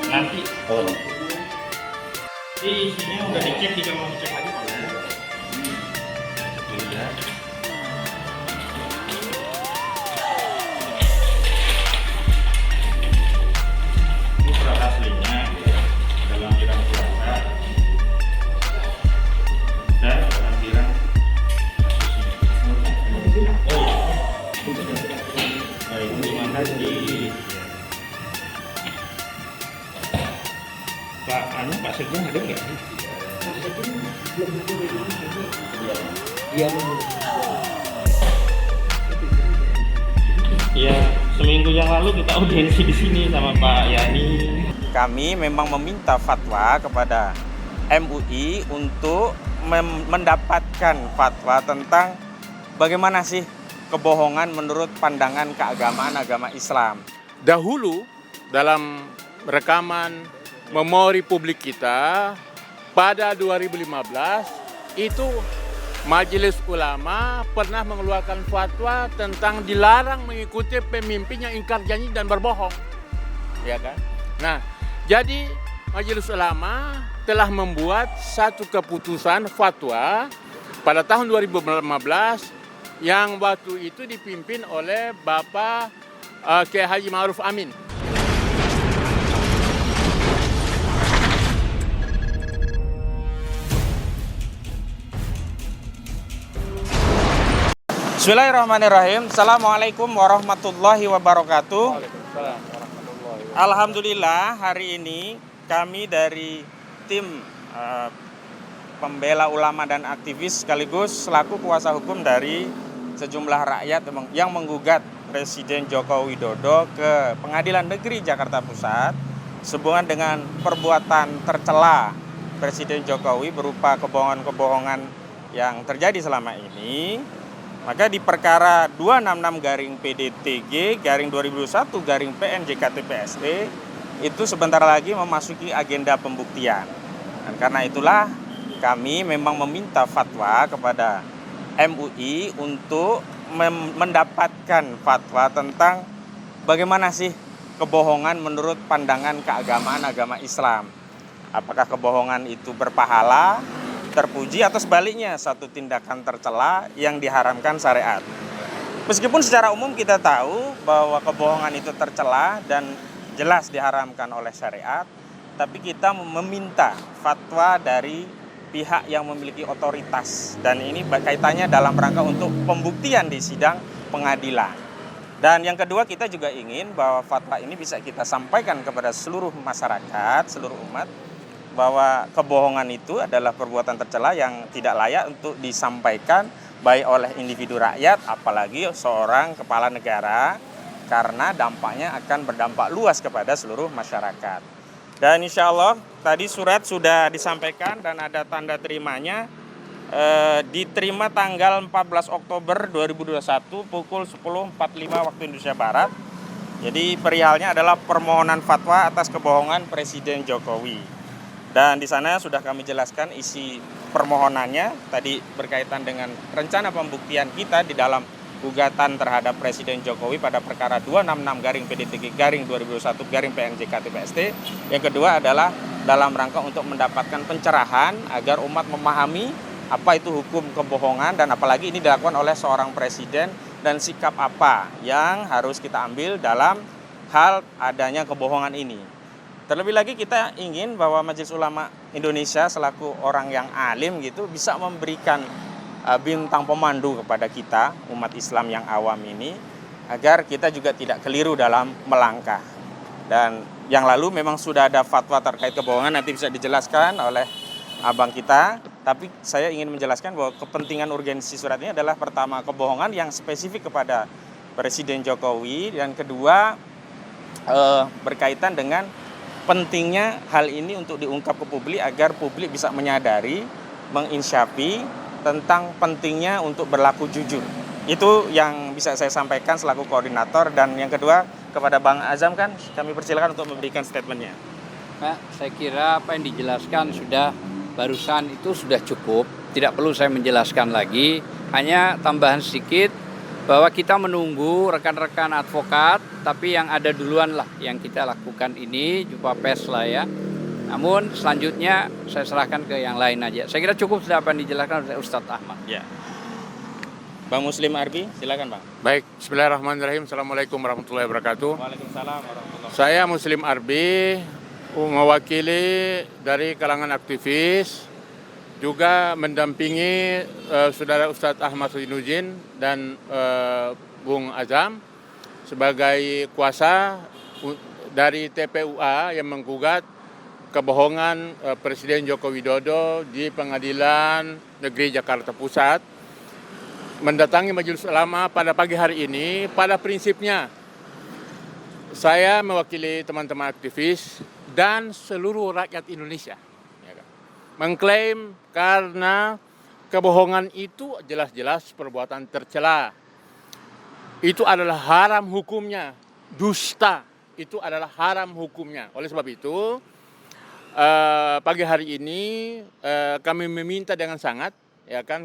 Nanti. Di sini udah dicek, jika mau dicek lagi boleh. Dulu ya. Ini surat aslinya ada lampiran puasa dan lampiran kasusnya. Oh ya. Baik, terima kasih. Pak Sekjen ada nggak? Pak Sekjen belum dia ya, seminggu yang lalu kita audiensi di sini sama Pak Yani. Kami memang meminta fatwa kepada MUI untuk mendapatkan fatwa tentang bagaimana sih kebohongan menurut pandangan keagamaan agama Islam. Dahulu dalam rekaman memori publik kita pada 2015 itu Majelis Ulama pernah mengeluarkan fatwa tentang dilarang mengikuti pemimpin yang ingkar janji dan berbohong, ya kan? Nah, jadi Majelis Ulama telah membuat satu keputusan fatwa pada tahun 2015 yang waktu itu dipimpin oleh Bapak Kiai Haji Ma'ruf Amin. Bismillahirrahmanirrahim. Assalamualaikum warahmatullahi wabarakatuh. Alhamdulillah, hari ini kami dari tim pembela ulama dan aktivis sekaligus selaku kuasa hukum dari sejumlah rakyat yang menggugat Presiden Joko Widodo ke Pengadilan Negeri Jakarta Pusat sehubungan dengan perbuatan tercela Presiden Jokowi berupa kebohongan-kebohongan yang terjadi selama ini. Maka di perkara 266-PDTG-2021-PN-JKT-PSE itu sebentar lagi memasuki agenda pembuktian. Dan karena itulah kami memang meminta fatwa kepada MUI untuk mendapatkan fatwa tentang bagaimana sih kebohongan menurut pandangan keagamaan agama Islam. Apakah kebohongan itu berpahala, terpuji, atau sebaliknya satu tindakan tercela yang diharamkan syariat. Meskipun secara umum kita tahu bahwa kebohongan itu tercela dan jelas diharamkan oleh syariat, tapi kita meminta fatwa dari pihak yang memiliki otoritas, dan ini kaitannya dalam rangka untuk pembuktian di sidang pengadilan. Dan yang kedua, kita juga ingin bahwa fatwa ini bisa kita sampaikan kepada seluruh masyarakat, seluruh umat, bahwa kebohongan itu adalah perbuatan tercela yang tidak layak untuk disampaikan baik oleh individu rakyat, apalagi seorang kepala negara, karena dampaknya akan berdampak luas kepada seluruh masyarakat. Dan insya Allah tadi surat sudah disampaikan dan ada tanda terimanya, diterima tanggal 14 Oktober 2021 pukul 10.45 waktu Indonesia Barat. Jadi perihalnya adalah permohonan fatwa atas kebohongan Presiden Jokowi. Dan di sana sudah kami jelaskan isi permohonannya tadi berkaitan dengan rencana pembuktian kita di dalam gugatan terhadap Presiden Jokowi pada perkara 266-PDTG-2021-PN-JKT-PST. Yang kedua adalah dalam rangka untuk mendapatkan pencerahan agar umat memahami apa itu hukum kebohongan dan apalagi ini dilakukan oleh seorang presiden dan sikap apa yang harus kita ambil dalam hal adanya kebohongan ini. Terlebih lagi kita ingin bahwa Majelis Ulama Indonesia selaku orang yang alim gitu bisa memberikan bintang pemandu kepada kita umat Islam yang awam ini agar kita juga tidak keliru dalam melangkah. Dan yang lalu memang sudah ada fatwa terkait kebohongan, nanti bisa dijelaskan oleh abang kita. Tapi saya ingin menjelaskan bahwa kepentingan urgensi surat ini adalah pertama kebohongan yang spesifik kepada Presiden Jokowi, dan kedua berkaitan dengan pentingnya hal ini untuk diungkap ke publik agar publik bisa menyadari, menginsyafi tentang pentingnya untuk berlaku jujur. Itu yang bisa saya sampaikan selaku koordinator. Dan yang kedua, kepada Bang Azam kan kami persilakan untuk memberikan statementnya. Pak, saya kira apa yang dijelaskan barusan itu sudah cukup. Tidak perlu saya menjelaskan lagi. Hanya tambahan sedikit bahwa kita menunggu rekan-rekan advokat, tapi yang ada duluan lah yang kita lakukan ini, jumpa pers lah ya. Namun selanjutnya saya serahkan ke yang lain aja. Saya kira cukup sudah apa yang dijelaskan oleh Ustadz Ahmad. Ya. Bang Muslim Arbi, silakan Bang. Baik, bismillahirrahmanirrahim. Assalamualaikum warahmatullahi wabarakatuh. Waalaikumsalam warahmatullahi wabarakatuh. Saya Muslim Arbi, mewakili dari kalangan aktivis, juga mendampingi saudara Ustadz Ahmad Sudinuddin dan Bung Azam sebagai kuasa dari TPUA yang menggugat kebohongan Presiden Joko Widodo di Pengadilan Negeri Jakarta Pusat, mendatangi Majelis Ulama pada pagi hari ini. Pada prinsipnya saya mewakili teman-teman aktivis dan seluruh rakyat Indonesia mengklaim karena kebohongan itu jelas-jelas perbuatan tercela. Itu adalah haram hukumnya. Dusta itu adalah haram hukumnya. Oleh sebab itu pagi hari ini kami meminta dengan sangat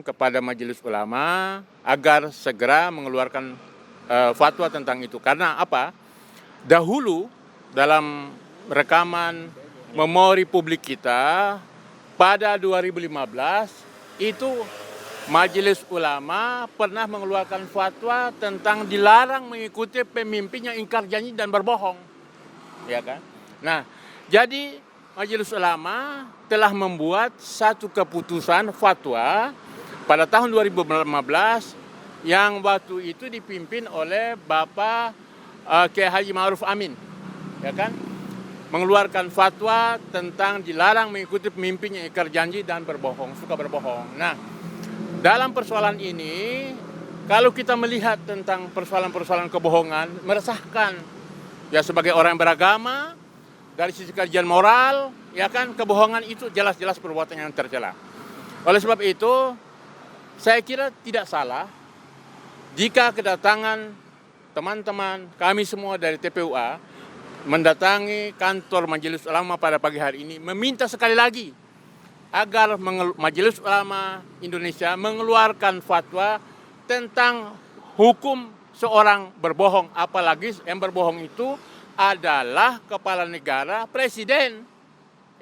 kepada Majelis Ulama agar segera mengeluarkan fatwa tentang itu. Karena apa? Dahulu dalam rekaman memori publik kita pada 2015 itu Majelis Ulama pernah mengeluarkan fatwa tentang dilarang mengikuti pemimpin yang ingkar janji dan berbohong. Ya kan? Nah, jadi Majelis Ulama telah membuat satu keputusan fatwa pada tahun 2015 yang waktu itu dipimpin oleh Bapak Kiai Haji Ma'ruf Amin, ya kan? Mengeluarkan fatwa tentang dilarang mengikuti pemimpin yang ingkar janji dan berbohong, suka berbohong. Nah, dalam persoalan ini, kalau kita melihat tentang persoalan-persoalan kebohongan, meresahkan. Ya, sebagai orang yang beragama, dari sisi kajian moral, ya kan, kebohongan itu jelas-jelas perbuatan yang tercela. Oleh sebab itu, saya kira tidak salah jika kedatangan teman-teman kami semua dari TPUA mendatangi kantor Majelis Ulama pada pagi hari ini, meminta sekali lagi agar Majelis Ulama Indonesia mengeluarkan fatwa tentang hukum seorang berbohong, apalagi yang berbohong itu adalah kepala negara, presiden,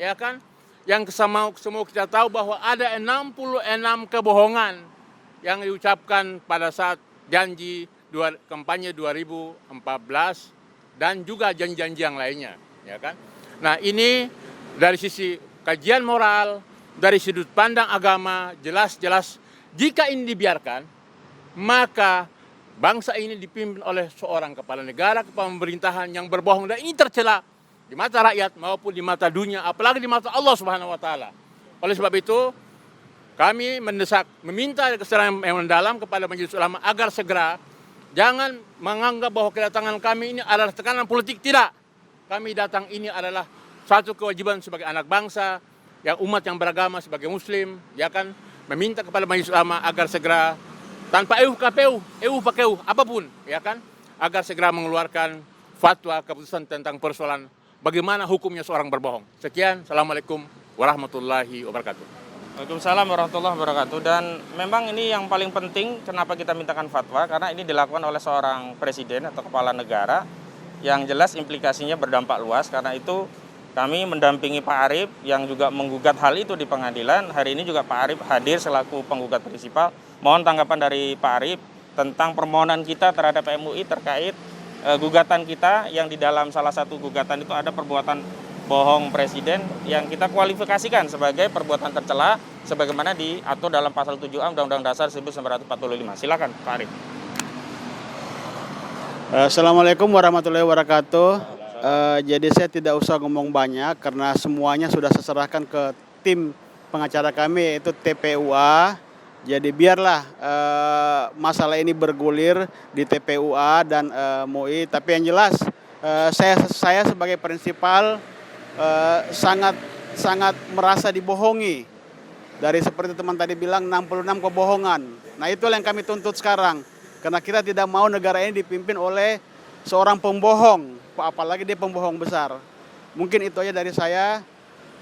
ya kan? Yang semua kita tahu bahwa ada 66 kebohongan yang diucapkan pada saat janji kampanye 2014 dan juga janji-janji yang lainnya, ya kan? Nah, ini dari sisi kajian moral, dari sudut pandang agama, jelas-jelas jika ini dibiarkan, maka bangsa ini dipimpin oleh seorang kepala negara, kepala pemerintahan yang berbohong, dan ini tercela di mata rakyat maupun di mata dunia, apalagi di mata Allah Subhanahu wa taala. Oleh sebab itu, kami mendesak, meminta keterangan yang mendalam kepada Majelis Ulama agar segera jangan menganggap bahwa kedatangan kami ini adalah tekanan politik. Tidak. Kami datang ini adalah satu kewajiban sebagai anak bangsa, yang umat yang beragama sebagai muslim, ya kan, meminta kepada Majelis Ulama agar segera tanpa KPU, PKU, apapun, ya kan, agar segera mengeluarkan fatwa keputusan tentang persoalan bagaimana hukumnya seorang berbohong. Sekian, Assalamualaikum warahmatullahi wabarakatuh. Waalaikumsalam warahmatullahi wabarakatuh. Dan memang ini yang paling penting kenapa kita mintakan fatwa, karena ini dilakukan oleh seorang presiden atau kepala negara yang jelas implikasinya berdampak luas. Karena itu kami mendampingi Pak Arief yang juga menggugat hal itu di pengadilan. Hari ini juga Pak Arief hadir selaku penggugat prinsipal. Mohon tanggapan dari Pak Arief tentang permohonan kita terhadap MUI terkait gugatan kita yang di dalam salah satu gugatan itu ada perbuatan bohong presiden yang kita kualifikasikan sebagai perbuatan tercela sebagaimana diatur dalam pasal 7A Undang-Undang Dasar 1945. Silakan Pak Arief. Assalamualaikum warahmatullahi wabarakatuh. Jadi saya tidak usah ngomong banyak karena semuanya sudah saya serahkan ke tim pengacara kami yaitu TPUA. Jadi biarlah masalah ini bergulir di TPUA dan MUI. Tapi yang jelas saya sebagai prinsipal sangat merasa dibohongi Dari seperti teman tadi bilang 66 kebohongan. Nah itulah yang kami tuntut sekarang. Karena kita tidak mau negara ini dipimpin oleh seorang pembohong. Apalagi dia pembohong besar. Mungkin itu aja dari saya.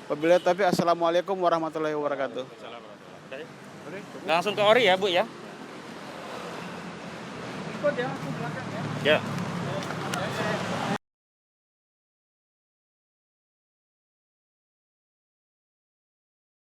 Wabillahi taufiq. Assalamualaikum warahmatullahi wabarakatuh. Langsung ke Ori ya Bu ya. Ikut ya, aku belakang ya. Ya.